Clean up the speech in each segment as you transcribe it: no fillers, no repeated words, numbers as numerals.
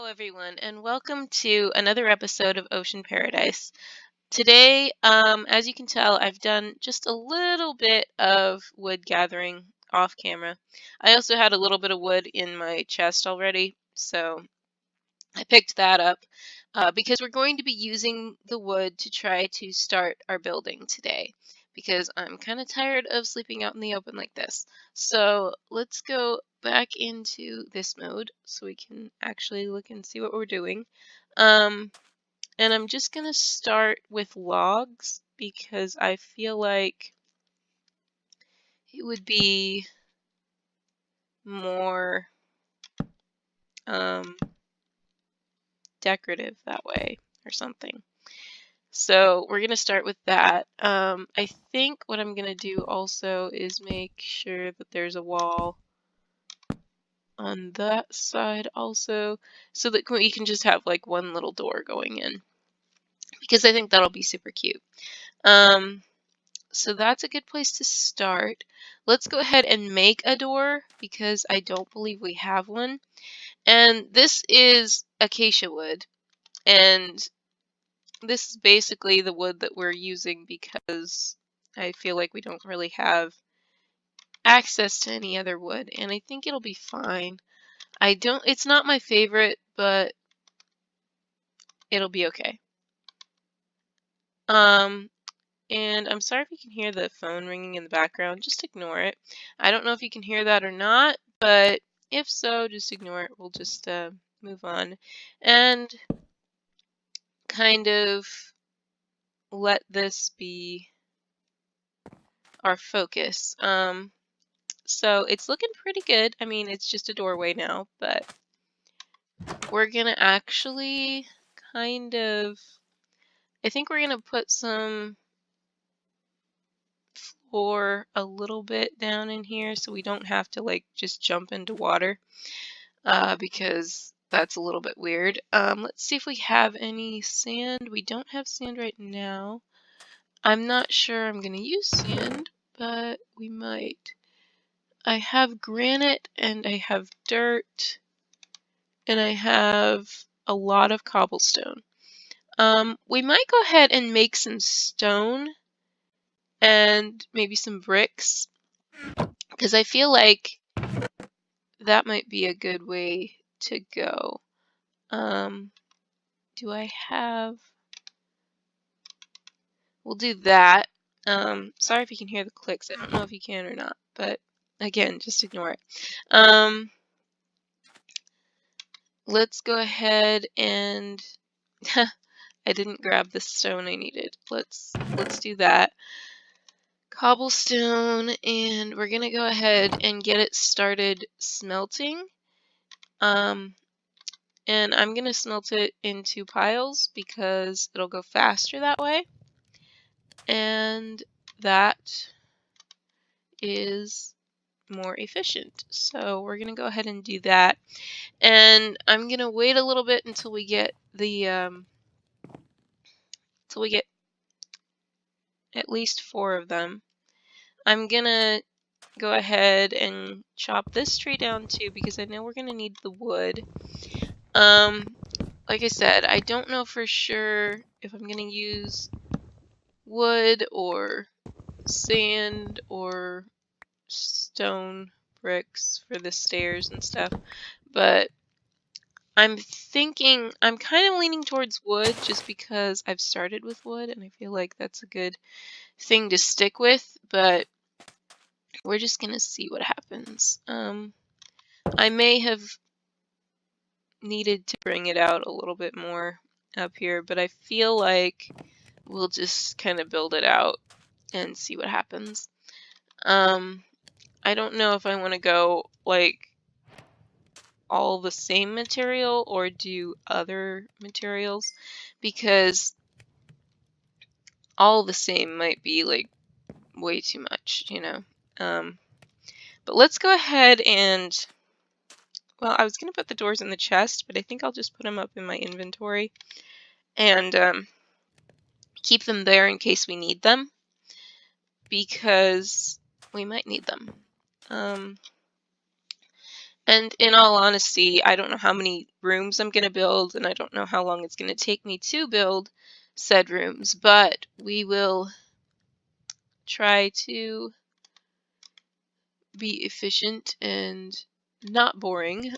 everyone, and welcome to another episode of Ocean Paradise. Today, as you can tell, I've done just a little bit of wood gathering off camera. I also had a little bit of wood in my chest already, so I picked that up because we're going to be using the wood to try to start our building today because I'm kind of tired of sleeping out in the open like this. So let's go back into this mode so we can actually look and see what we're doing. And I'm just going to start with logs because I feel like it would be more decorative that way or something. So we're going to start with that. I think what I'm going to do also is make sure that there's a wall on that side also so that we can just have like one little door going in because I think that'll be super cute. So that's a good place to start. Let's go ahead and make a door because I don't believe we have one. And this is acacia wood, and this is basically the wood that we're using because I feel like we don't really have access to any other wood, and I think it'll be fine. It's not my favorite, but it'll be okay. And I'm sorry if you can hear the phone ringing in the background, just ignore it. I don't know if you can hear that or not, but if so, just ignore it. We'll just move on and kind of let this be our focus. So it's looking pretty good. I mean, it's just a doorway now, but we're gonna actually kind of, I think we're gonna put some floor a little bit down in here so we don't have to like just jump into water because that's a little bit weird. Let's see if we have any sand. We don't have sand right now. I'm not sure I'm gonna use sand, but we might. I have granite and I have dirt and I have a lot of cobblestone. We might go ahead and make some stone and maybe some bricks because I feel like that might be a good way to go. Do I have... We'll do that. Sorry if you can hear the clicks. I don't know if you can or not, but again, just ignore it. Let's go ahead and I didn't grab the stone I needed. Let's do that. Cobblestone, and we're gonna go ahead and get it started smelting. And I'm gonna smelt it in 2 piles because it'll go faster that way. And that is more efficient. So we're gonna go ahead and do that. And I'm gonna wait a little bit until we get the at least 4 of them. I'm gonna go ahead and chop this tree down too because I know we're gonna need the wood. Like I said, I don't know for sure if I'm gonna use wood or sand or stone bricks for the stairs and stuff, but I'm kind of leaning towards wood just because I've started with wood and I feel like that's a good thing to stick with, but we're just gonna see what happens. I may have needed to bring it out a little bit more up here, but I feel like we'll just kind of build it out and see what happens. I don't know if I want to go like all the same material or do other materials because all the same might be like way too much, you know. But let's go ahead and, well, I was going to put the doors in the chest, but I think I'll just put them up in my inventory and keep them there in case we need them because we might need them. And in all honesty, I don't know how many rooms I'm going to build, and I don't know how long it's going to take me to build said rooms, but we will try to be efficient and not boring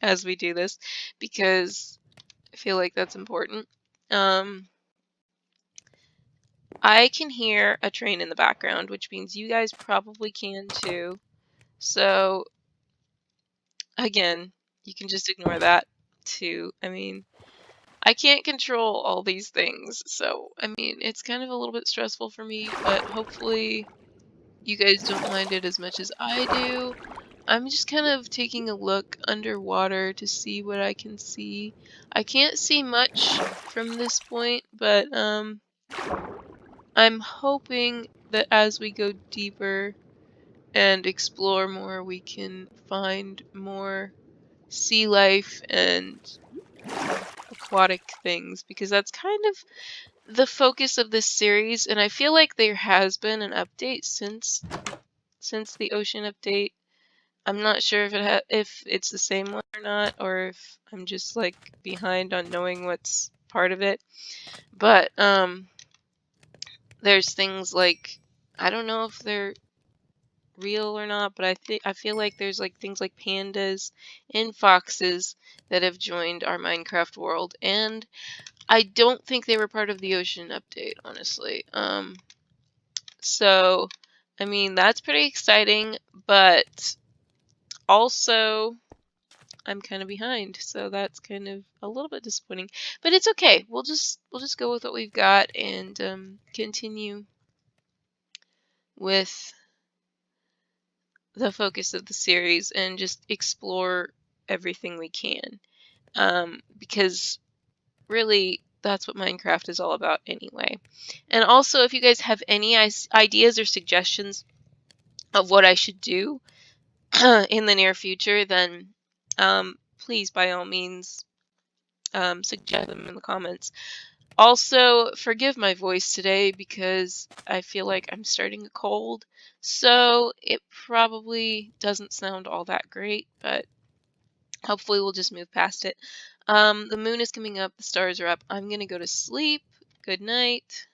as we do this, because I feel like that's important. I can hear a train in the background, which means you guys probably can too. So again, you can just ignore that too. I mean, I can't control all these things, so I mean, it's kind of a little bit stressful for me, but hopefully you guys don't mind it as much as I do. I'm just kind of taking a look underwater to see what I can see. I can't see much from this point, but I'm hoping that as we go deeper and explore more, we can find more sea life and aquatic things, because that's kind of the focus of this series, and I feel like there has been an update since the ocean update. I'm not sure if it's the same one or not, or if I'm just like behind on knowing what's part of it. But there's things like, I don't know if they're real or not, but I feel like there's like things like pandas and foxes that have joined our Minecraft world, and I don't think they were part of the ocean update, honestly. So I mean, that's pretty exciting, but also I'm kind of behind, so that's kind of a little bit disappointing. But it's okay. We'll just go with what we've got and continue with the focus of the series and just explore everything we can. Because really, that's what Minecraft is all about anyway. And also, if you guys have any ideas or suggestions of what I should do in the near future, then please, by all means, suggest them in the comments. Also, forgive my voice today because I feel like I'm starting a cold, so it probably doesn't sound all that great, but hopefully we'll just move past it. The moon is coming up, the stars are up. I'm gonna go to sleep. Good night.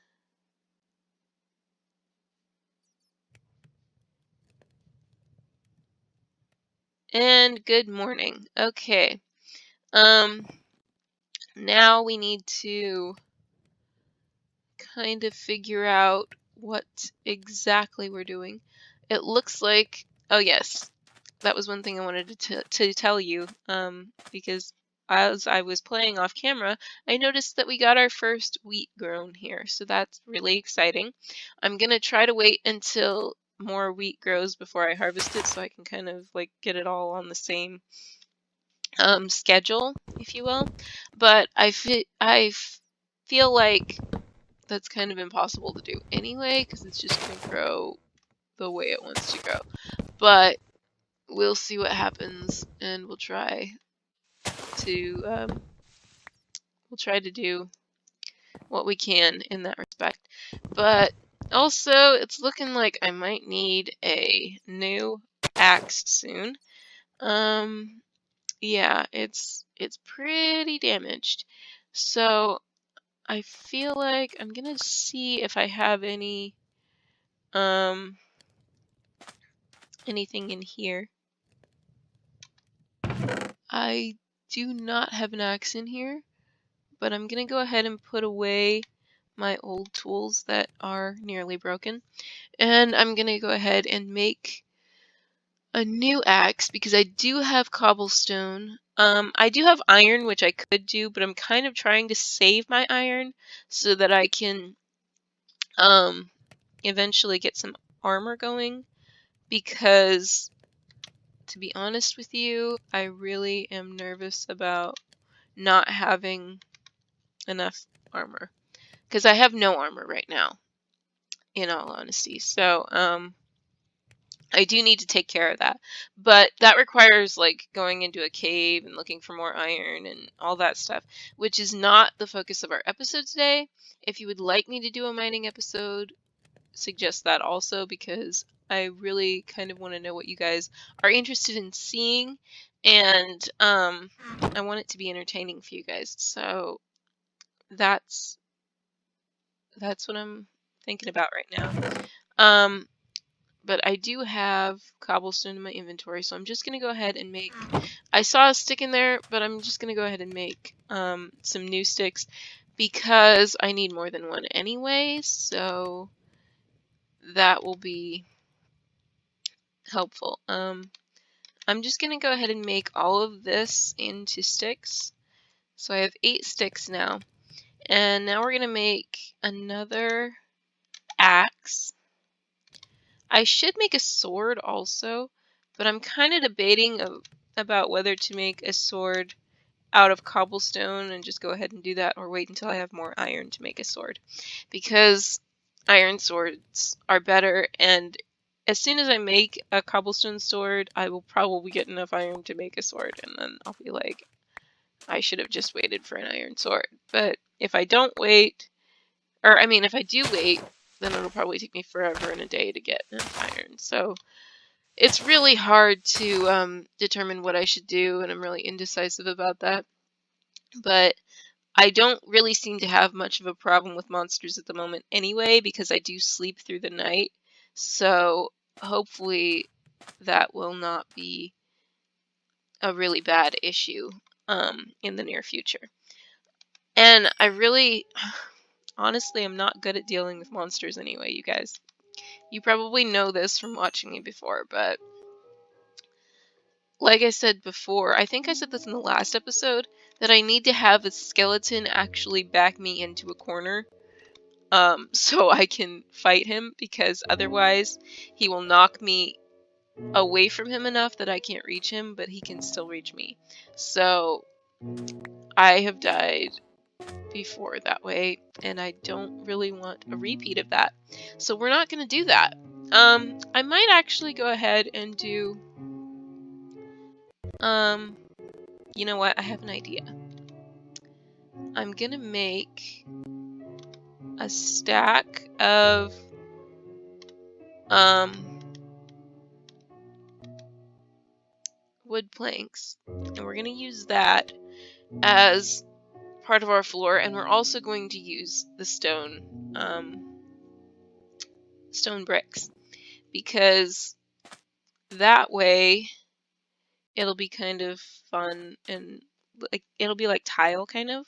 And good morning. Okay. Now we need to kind of figure out what exactly we're doing. It looks like, oh yes, that was one thing I wanted to tell you, because as I was playing off camera, I noticed that we got our first wheat grown here, so that's really exciting. I'm gonna try to wait until more wheat grows before I harvest it, so I can kind of like get it all on the same schedule, if you will. But I feel like that's kind of impossible to do anyway, because it's just going to grow the way it wants to grow. But we'll see what happens, and we'll try to do what we can in that respect. But also, it's looking like I might need a new axe soon. Yeah, it's pretty damaged. So I feel like I'm gonna see if I have anything in here. I do not have an axe in here, but I'm gonna go ahead and put away my old tools that are nearly broken, and I'm gonna go ahead and make a new axe because I do have cobblestone. I do have iron, which I could do, but I'm kind of trying to save my iron so that I can eventually get some armor going, because to be honest with you, I really am nervous about not having enough armor, because I have no armor right now, in all honesty. So I do need to take care of that, but that requires like going into a cave and looking for more iron and all that stuff, which is not the focus of our episode today. If you would like me to do a mining episode, suggest that also, because I really kind of want to know what you guys are interested in seeing, and I want it to be entertaining for you guys. So that's what I'm thinking about right now. But I do have cobblestone in my inventory, so I'm just gonna go ahead and make. I saw a stick in there, but I'm just gonna go ahead and make some new sticks because I need more than one anyway. So that will be helpful. I'm just gonna go ahead and make all of this into sticks. So I have 8 sticks now, and now we're gonna make another axe. I should make a sword also, but I'm kind of debating about whether to make a sword out of cobblestone and just go ahead and do that, or wait until I have more iron to make a sword, because iron swords are better, and as soon as I make a cobblestone sword, I will probably get enough iron to make a sword, and then I'll be like, I should have just waited for an iron sword. But if I don't wait, or I mean, if I do wait, then it'll probably take me forever and a day to get enough iron. So it's really hard to determine what I should do, and I'm really indecisive about that. But I don't really seem to have much of a problem with monsters at the moment anyway, because I do sleep through the night. So hopefully that will not be a really bad issue in the near future. And I really, honestly, I'm not good at dealing with monsters anyway, you guys. You probably know this from watching me before, but like I said before, I think I said this in the last episode, that I need to have a skeleton actually back me into a corner so I can fight him, because otherwise he will knock me away from him enough that I can't reach him, but he can still reach me. So I have died before that way, and I don't really want a repeat of that. So we're not going to do that. I might actually go ahead and do, you know what, I have an idea. I'm going to make a stack of, wood planks, and we're going to use that as part of our floor, and we're also going to use the stone bricks, because that way it'll be kind of fun, and like it'll be like tile kind of.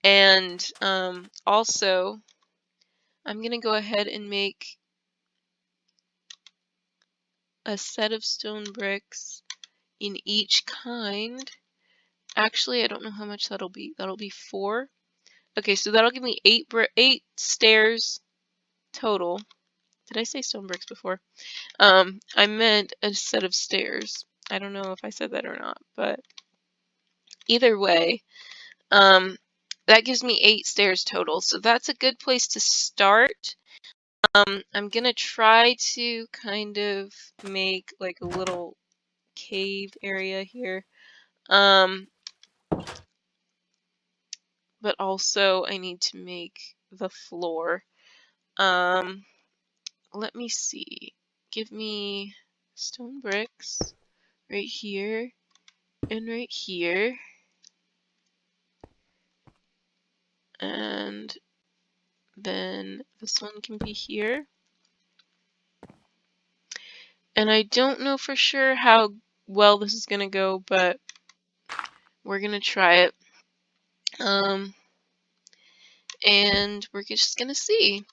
And also I'm gonna go ahead and make a set of stone bricks in each kind. Actually, I don't know how much that'll be. That'll be 4. Okay, so that'll give me 8 stairs total. Did I say stone bricks before? I meant a set of stairs. I don't know if I said that or not, but either way, that gives me 8 stairs total. So that's a good place to start. I'm gonna try to kind of make like a little cave area here. But also I need to make the floor. Let me see. Give me stone bricks right here and right here. And then this one can be here. And I don't know for sure how well this is going to go, but we're going to try it. And we're just going to see.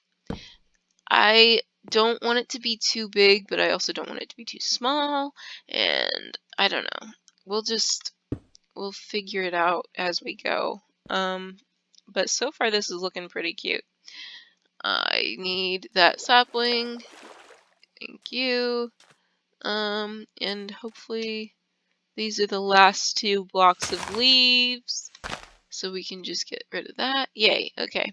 I don't want it to be too big, but I also don't want it to be too small. And I don't know. We'll figure it out as we go. But so far this is looking pretty cute. I need that sapling. Thank you. And hopefully these are the last 2 blocks of leaves, so we can just get rid of that. Yay, okay.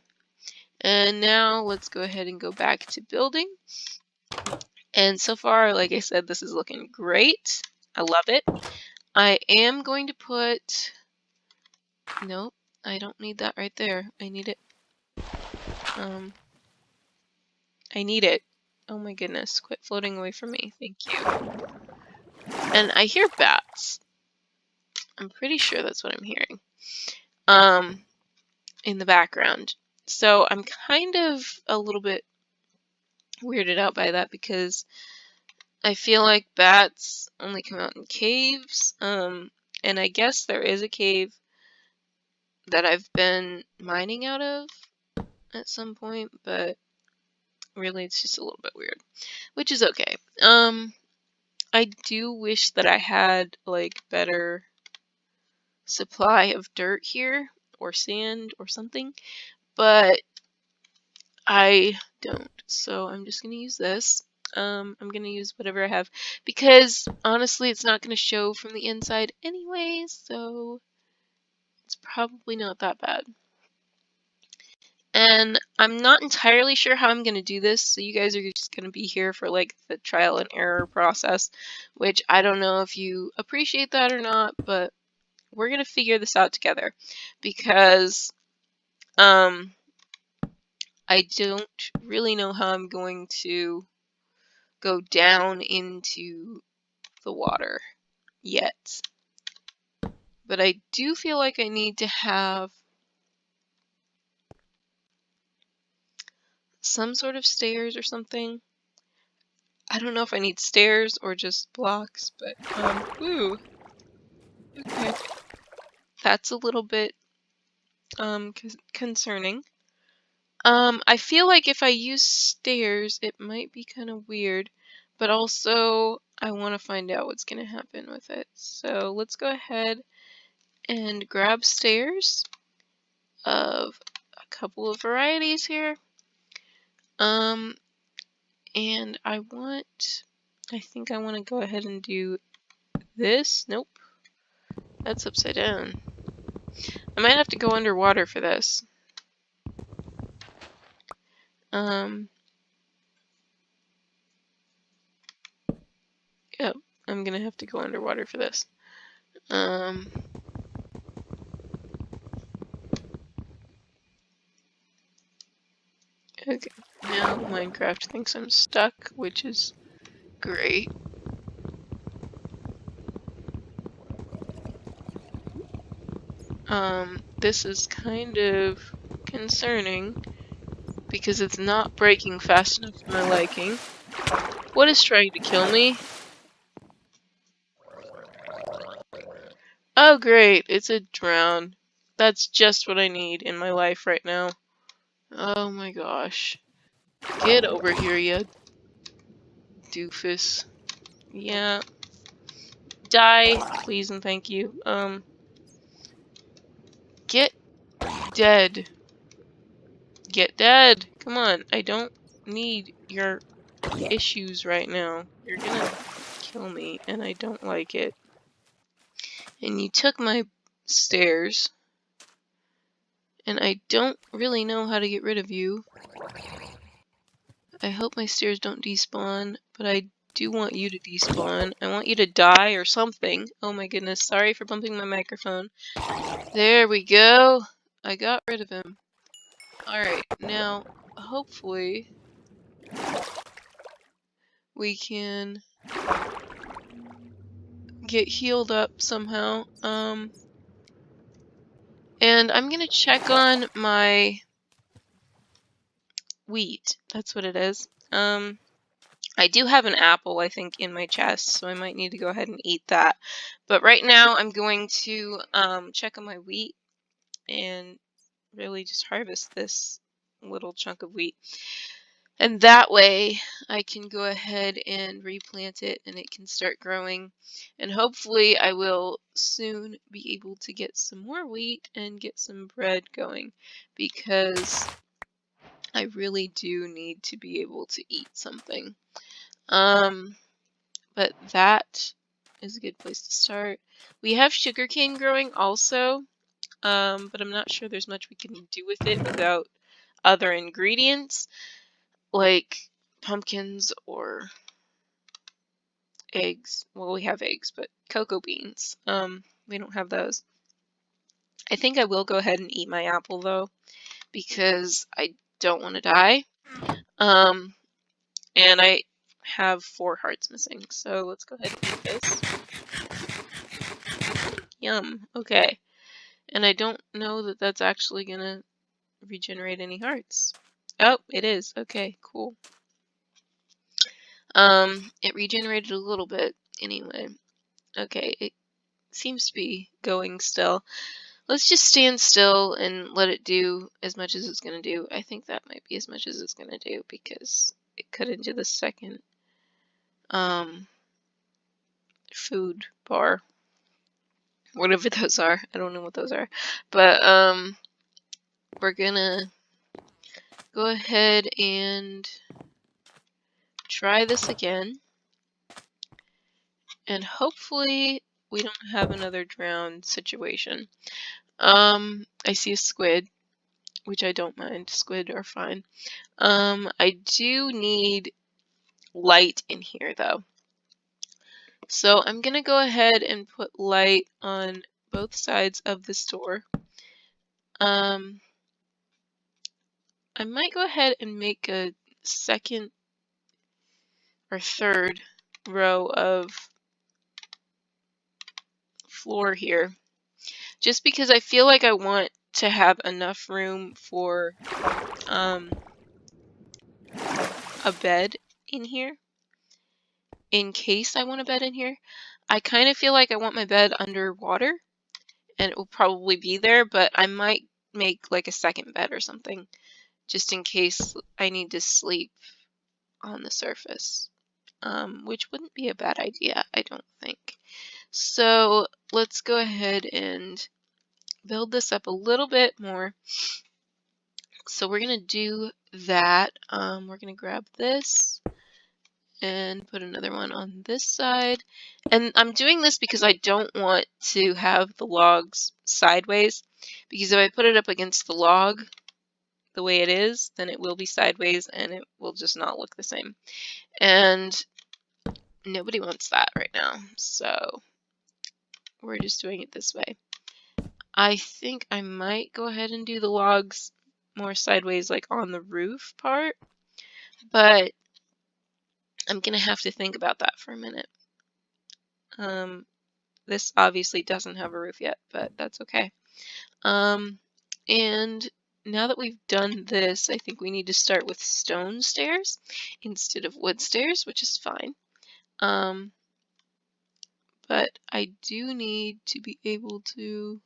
And now let's go ahead and go back to building. And so far, like I said, this is looking great. I love it. I am going to put, nope, I don't need that right there. I need it, I need it. Oh my goodness, quit floating away from me. Thank you. And I hear bats. I'm pretty sure that's what I'm hearing. In the background. So I'm kind of a little bit weirded out by that because I feel like bats only come out in caves. And I guess there is a cave that I've been mining out of at some point, but really it's just a little bit weird, which is okay. I do wish that I had like better supply of dirt here or sand or something, but I don't. So I'm just gonna use this. I'm gonna use whatever I have because honestly it's not gonna show from the inside anyway, so it's probably not that bad. And I'm not entirely sure how I'm gonna do this, so you guys are just gonna be here for like the trial and error process, which I don't know if you appreciate that or not, but we're gonna figure this out together because I don't really know how I'm going to go down into the water yet. But I do feel like I need to have some sort of stairs or something. I don't know if I need stairs or just blocks, but ooh. Okay. That's a little bit concerning. I feel like if I use stairs, it might be kind of weird, but also I want to find out what's going to happen with it. So let's go ahead and grab stairs of a couple of varieties here. And I think I want to go ahead and do this. Nope, that's upside down. I might have to go underwater for this. Yep, I'm gonna have to go underwater for this. Okay, now Minecraft thinks I'm stuck, which is great. This is kind of concerning because it's not breaking fast enough for my liking. What is trying to kill me? Oh great, it's a drown. That's just what I need in my life right now. Oh my gosh. Get over here, you doofus. Yeah. Die, please and thank you. Get dead. Get dead. Come on, I don't need your issues right now. You're gonna kill me, and I don't like it. And you took my stairs, and I don't really know how to get rid of you. I hope my stairs don't despawn, but I do want you to despawn. I want you to die or something. Oh my goodness, sorry for bumping my microphone. There we go. I got rid of him. Alright, now, hopefully, we can get healed up somehow. And I'm gonna check on my wheat. That's what it is. I do have an apple, I think, in my chest, so I might need to go ahead and eat that. But right now, I'm going to check on my wheat and really just harvest this little chunk of wheat. And that way, I can go ahead and replant it and it can start growing. And hopefully, I will soon be able to get some more wheat and get some bread going because I really do need to be able to eat something. But that is a good place to start. We have sugarcane growing also, but I'm not sure there's much we can do with it without other ingredients, like pumpkins or eggs. Well, we have eggs, but cocoa beans. We don't have those. I think I will go ahead and eat my apple though, because I don't want to die. And I have 4 hearts missing, so let's go ahead and eat this. Yum. Okay. And I don't know that that's actually gonna regenerate any hearts. Oh, it is. Okay, cool. It regenerated a little bit anyway. Okay, it seems to be going still. Let's just stand still and let it do as much as it's gonna do. I think that might be as much as it's gonna do because it couldn't do the second food bar. Whatever those are. I don't know what those are. But we're gonna go ahead and try this again. And hopefully we don't have another drowned situation. I see a squid, which I don't mind. Squid are fine. I do need light in here though. So I'm gonna go ahead and put light on both sides of this door. I might go ahead and make a second or third row of floor here, just because I feel like I want to have enough room for a bed in here, in case I want a bed in here. I kind of feel like I want my bed underwater, and it will probably be there, but I might make like a second bed or something, just in case I need to sleep on the surface, which wouldn't be a bad idea, I don't think. So let's go ahead and build this up a little bit more. So we're going to do that. We're going to grab this and put another one on this side. And I'm doing this because I don't want to have the logs sideways, because if I put it up against the log the way it is, then it will be sideways and it will just not look the same. And nobody wants that right now, so we're just doing it this way. I think I might go ahead and do the logs more sideways, like on the roof part, but I'm gonna have to think about that for a minute. This obviously doesn't have a roof yet, but that's okay. And now that we've done this, I think we need to start with stone stairs instead of wood stairs, which is fine. But I do need to be able to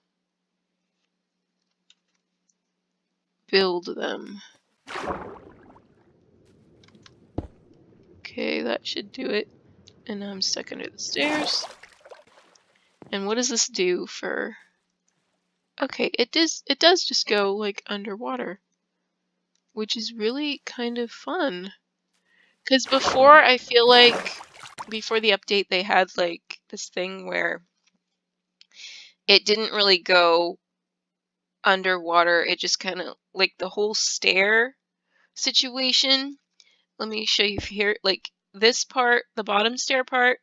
build them. Okay, that should do it. And now I'm stuck under the stairs. And what does this do for... Okay, it does just go like underwater, which is really kind of fun. Because before, I feel like before the update, they had like this thing where it didn't really go underwater. It just kind of like the whole stair situation. Let me show you here. Like this part, the bottom stair part,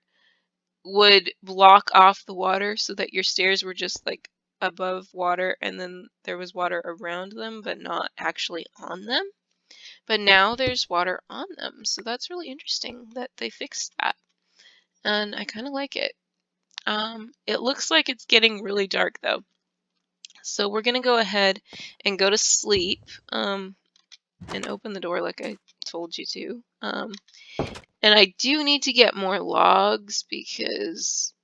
would block off the water so that your stairs were just like above water, and then there was water around them but not actually on them. But now there's water on them, so that's really interesting that they fixed that, and I kind of like it. It looks like it's getting really dark though, so we're gonna go ahead and go to sleep, and open the door like I told you to. And I do need to get more logs because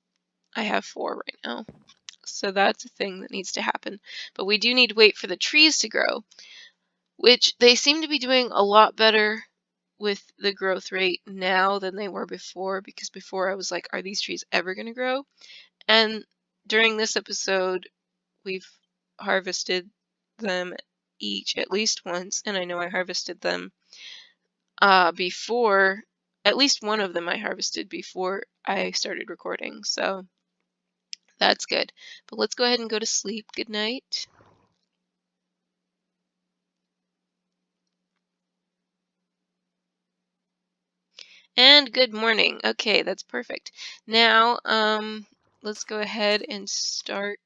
I have 4 right now. So that's a thing that needs to happen. But we do need to wait for the trees to grow, which they seem to be doing a lot better with the growth rate now than they were before, because before I was like, are these trees ever going to grow? And during this episode, we've harvested them each at least once, and I know I harvested them before, at least one of them I harvested before I started recording, so that's good. But let's go ahead and go to sleep. Good night. And good morning. Okay, that's perfect. Now, let's go ahead and start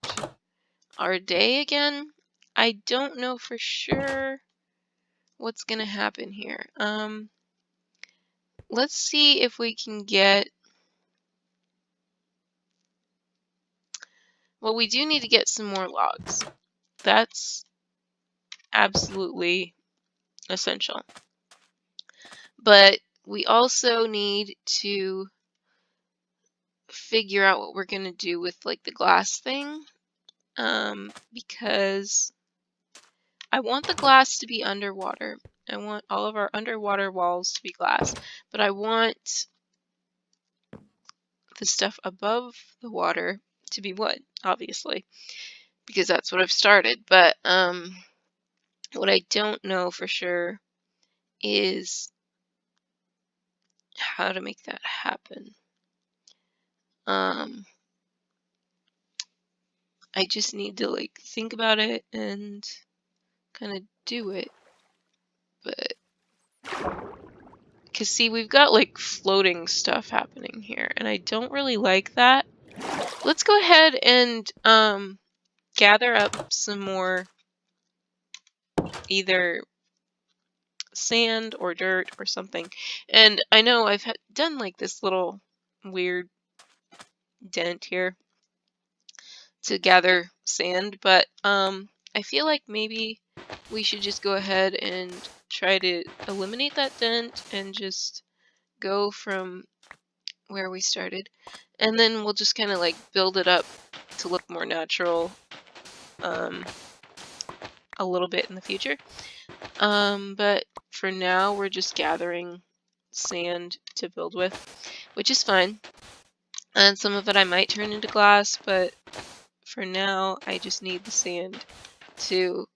our day again. I don't know for sure what's gonna happen here. let's see if we can get... Well, we do need to get some more logs. That's absolutely essential. But we also need to figure out what we're going to do with like the glass thing. Because I want the glass to be underwater. I want all of our underwater walls to be glass. But I want the stuff above the water to be wood, obviously, because that's what I've started. But what I don't know for sure is how to make that happen. I just need to like think about it and kind of do it. But because see, we've got like floating stuff happening here, and I don't really like that. Let's go ahead and gather up some more either sand or dirt or something. And I know I've done like this little weird dent here to gather sand, but I feel like maybe we should just go ahead and try to eliminate that dent and just go from where we started, and then we'll just kind of like build it up to look more natural a little bit in the future. But for now we're just gathering sand to build with, which is fine, and some of it I might turn into glass, but for now I just need the sand to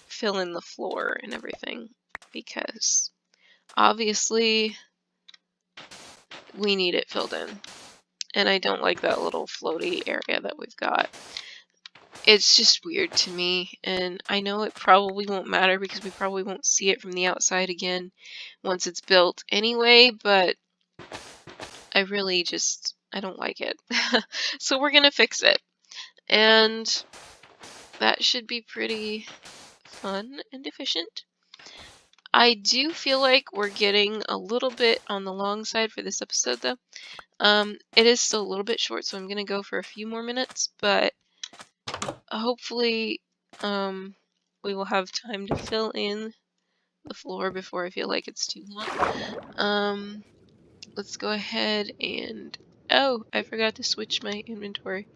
fill in the floor and everything, because obviously we need it filled in. And I don't like that little floaty area that we've got. It's just weird to me, and I know it probably won't matter because we probably won't see it from the outside again once it's built anyway, but I really just, I don't like it. So we're gonna fix it, and that should be pretty fun and efficient. I do feel like we're getting a little bit on the long side for this episode though. It is still a little bit short, so I'm gonna go for a few more minutes, but hopefully we will have time to fill in the floor before I feel like it's too long. Let's go ahead and... Oh, I forgot to switch my inventory.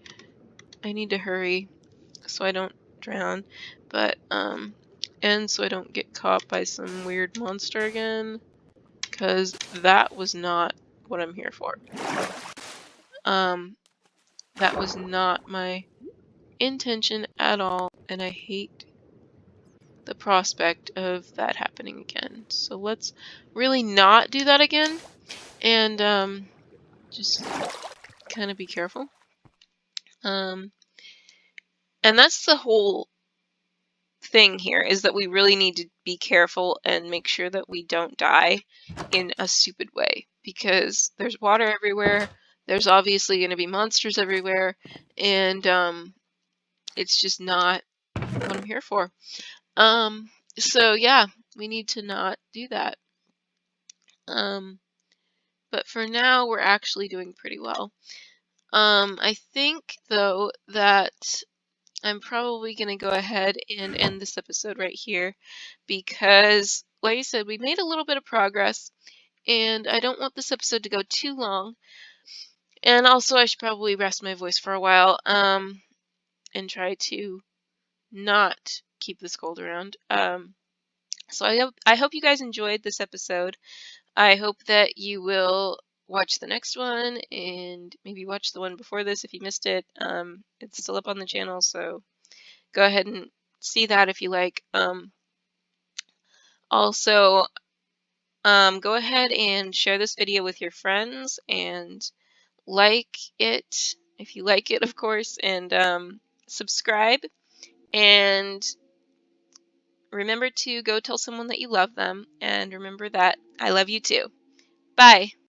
I need to hurry so I don't drown, but and so I don't get caught by some weird monster again, because that was not what I'm here for. That was not my intention at all, and I hate the prospect of that happening again. So let's really not do that again, and just kind of be careful. And that's the whole thing here, is that we really need to be careful and make sure that we don't die in a stupid way, because there's water everywhere, there's obviously going to be monsters everywhere, and it's just not what I'm here for. So yeah, we need to not do that. But for now we're actually doing pretty well. I think though that I'm probably going to go ahead and end this episode right here, because like I said, we made a little bit of progress, and I don't want this episode to go too long. And also I should probably rest my voice for a while, and try to not keep this cold around. So I hope you guys enjoyed this episode. I hope that you will watch the next one, and maybe watch the one before this if you missed it. It's still up on the channel, so go ahead and see that if you like. Also, go ahead and share this video with your friends, and like it if you like it, of course, and subscribe, and remember to go tell someone that you love them, and remember that I love you too. Bye!